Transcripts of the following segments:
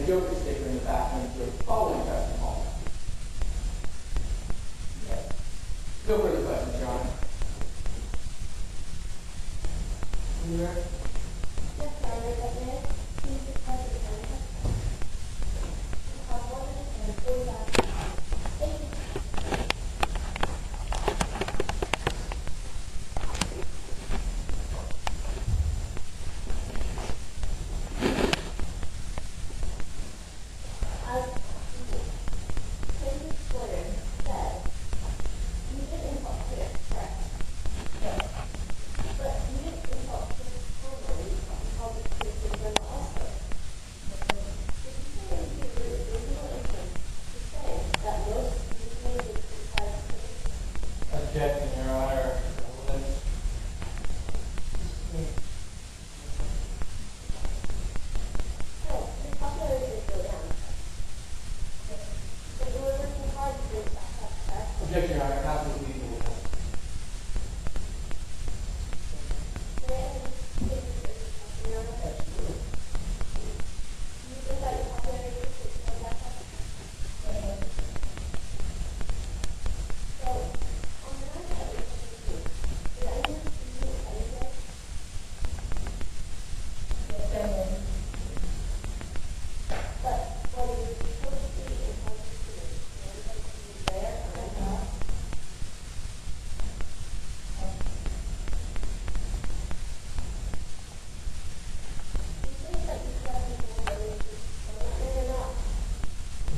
joker sticker in the bathroom to following Preston Palmer. Okay. No further questions, Your Honor. Anywhere? Yes, Your Honor, but may I please request the defendant? Have 1 minute and 45 seconds. Thank you. As plaintiff's lawyer said, you did insult Clara, correct? Yes. But you didn't insult Clara formally because it's case in general also. Did you say that you agree with reasonable inference to say that most of the plaintiffs because Objection, Your Honor. so your popularity did go down? So you were working hard to bring it back up, correct? Objection, Your Honor. Counsel is leaving the court. May I please take this as a Your Honor? Do you think that your popularity did go back up? So, on the night that you came to, did anyone see you anywhere? Yes, I did. But when you were supposed to be in front of the students, did anybody see you there or anywhere else? Do you think that you could have been more willing to go that way or not?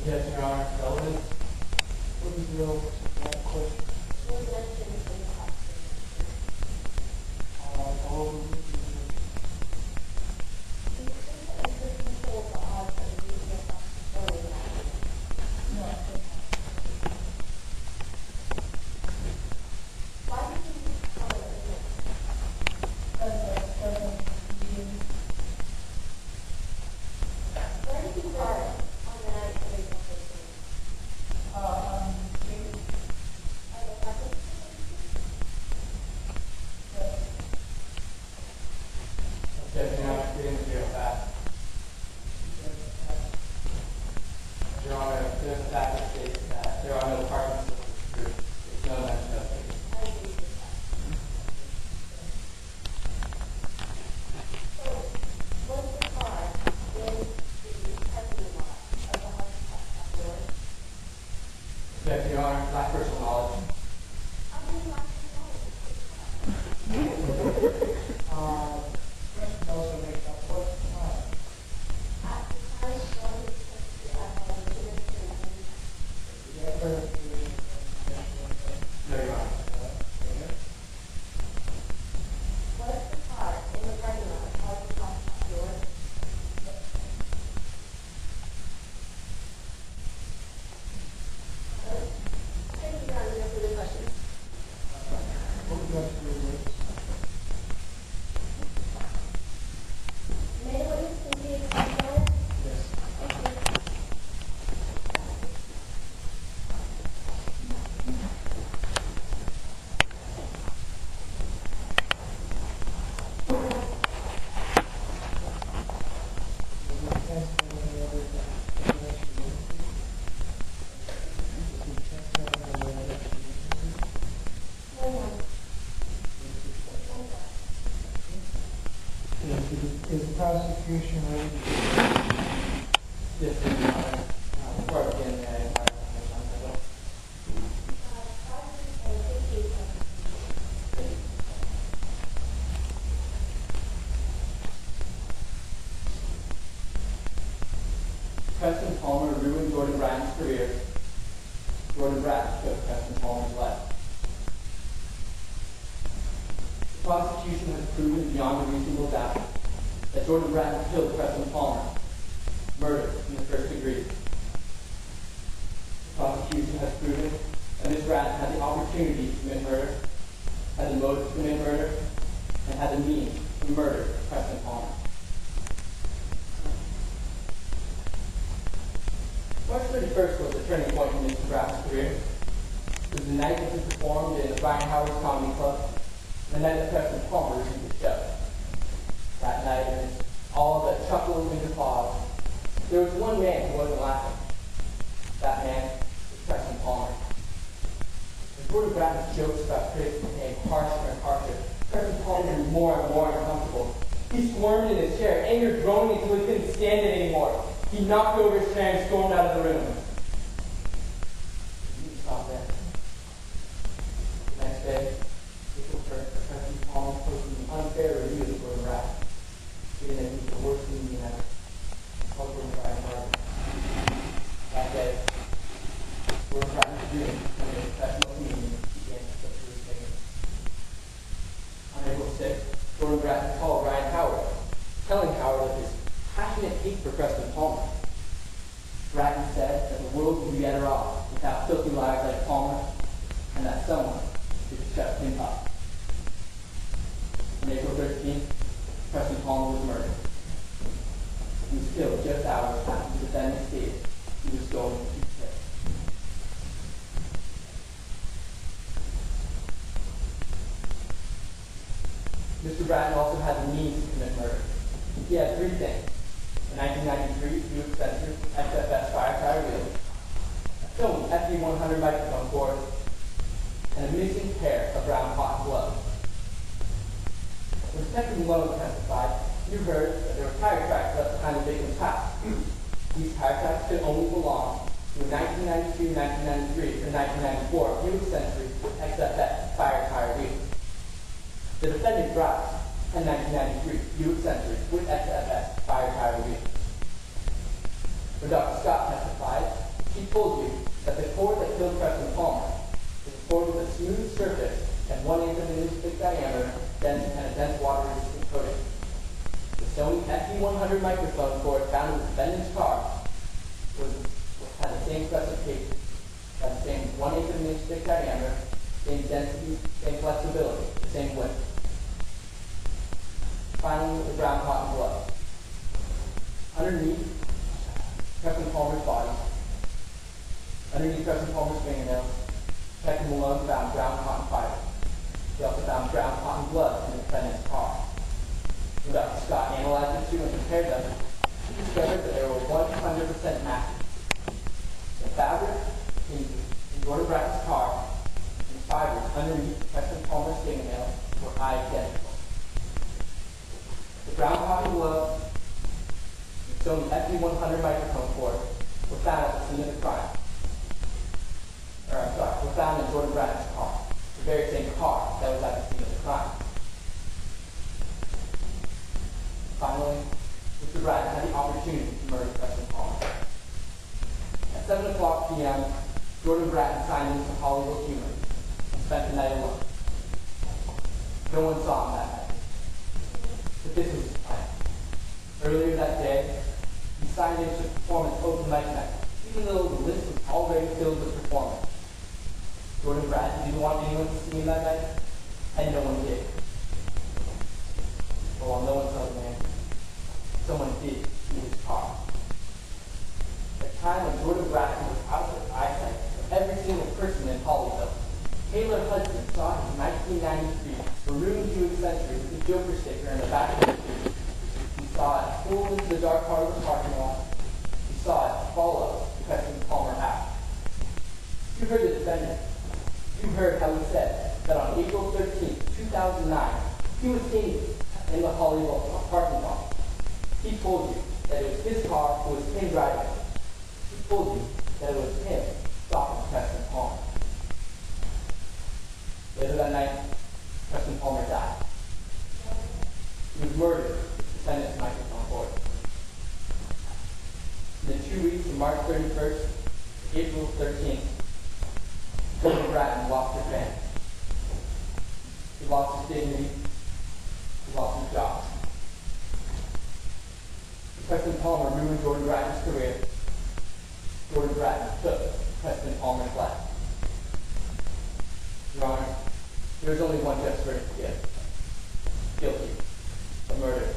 Objection, Your Honor. Relevant. What is the question? You were mentioned in the question. Do you think that you could control the odds of you being going that way? No, I think not. Why did you use color again? Because it doesn't use. Where did you go on the night of April 15th? On the street. At the parking station? Yes. Objection, Your Honor. Getting the jail back. Your Honor, there's a fact that states that there are no parking systems. It's no mention of it. I agree with that. So, was the car in the parking lot of the house afterwards? Objection, Your Honor. Lack personal knowledge. How do you like to know? Also make up what? At the time, one was supposed to be at the incident No, Your Honor. was the car in the parking lot of the house afterwards? Thank you, Your Honor. No further questions. May the witness continue to testify? Yes. Thank you. No one. Is the prosecution ready to Yes, Your Honor. Before I begin, may I invite Preston Palmer ruined Jordan Bratton's career. Jordan Bratton took Preston Palmer's life. The prosecution has proven beyond a reasonable doubt that Jordan Bratton killed Preston Palmer, murder in the first degree. The prosecution has proven that Ms. Bratton had the opportunity to commit murder, had the motive to commit murder, and had the means to murder Preston Palmer. March 31st was the turning point in Mr. Bratton's career. It was the night that he performed in the Brian Howard's Comedy Club, the night that Preston Palmer received the show. That night, amidst all the chuckles and guffaws, There was one man who wasn't laughing. That man was Preston Palmer. As Gordon Bratton's jokes about critics became harsher and harsher, Preston Palmer grew more and more uncomfortable. He squirmed in his chair, anger growing until he couldn't stand it anymore. He knocked over his chair and stormed out of the room. He didn't stop there. The next day, Mitchell heard that Preston Palmer posted an unfair review of Gordon Bratton, saying that he was the worst human being ever. Called Gordon Bratton hard. That day, Gordon Bratton's dream of a professional comedian began to slip through his fingers. On April 6th, Gordon Bratton called Ryan Howard, telling Howard of his passionate hate for Preston Palmer. Bratton said that the world would be better off without filthy liars like Palmer, and that someone should shut him up. On April 13th, Preston Palmer was murdered. He was killed just hours after the defendant stated he was going to be killed. Mr. Bratton also had the means to commit murder. He had three things: a 1993 Buick Spencer XFS firetire wheel, a Sony FD100 microphone cord, and a missing pair of brown cotton gloves. When Detective Malone testified, you heard that there were tire tracks left behind the victim's house. These tire tracks could only belong to a 1992, 1993, or 1994 Buick Century XFS firetire wheel. The defendant drives a 1993 Buick Century with XFS firetire wheel. When Dr. Scott testified, he told you that the cord that killed Preston Palmer was a cord with a smooth surface and 1/8 of an inch thick diameter, and a dense water-resistant coating. The Sony FD100 microphone cord found in the defendant's car had the same specifications, had the same 1/8 of an inch thick diameter, same density, same flexibility, the same width. Finally, the brown cotton glove. Underneath Preston Palmer's body, underneath Preston Palmer's fingernails, Detective Malone found brown cotton fiber. He also found brown cotton gloves in the defendant's car. When Dr. Scott analyzed the two and compared them, he discovered that they were 100% matching. The fabric in Gordon Bratton's car and the fibers underneath Preston Palmer's fingernails were identical. The brown cotton gloves and Sony FD100 microphone cord were found at the scene of the crime. Were found in Gordon Bratton's car, the very same car that was at the scene of the crime. Finally, Mr. Bratton had the opportunity to murder Preston Palmer. At 7:00 p.m., Gordon Bratton signed into Hollywood Humor and spent the night alone. No one saw him that night. But this was his plan. Earlier that day, he signed in to perform an open mic night, even though the list was already filled with performers. Gordon Bratton didn't want anyone to see him that night, and no one did. But while no one saw the man, someone did see his car. At a time when Gordon Bratton was out of eyesight of every single person in Hollywood, Taylor Hudson saw his 1993 maroon Buick Century with the Joker sticker in the back of the seat. He saw it pull into the dark part of the parking lot. He saw it follow Preston Palmer out. You heard the defendant. You heard how he said that on April 13, 2009, he was seen in the Hollywood parking lot. He told you that it was his car, it was him driving. He told you that it was him stopping Preston Palmer. Later that night, Preston Palmer died. He was murdered with the defendant's microphone cord. In the 2 weeks from March 31st to April 13th, Gordon Bratton lost his family. He lost his dignity. He lost his job. Preston Palmer ruined Gordon Bratton's career. Gordon Bratton took Preston Palmer's life. Your Honor, there is only one just verdict to give. Guilty of murder.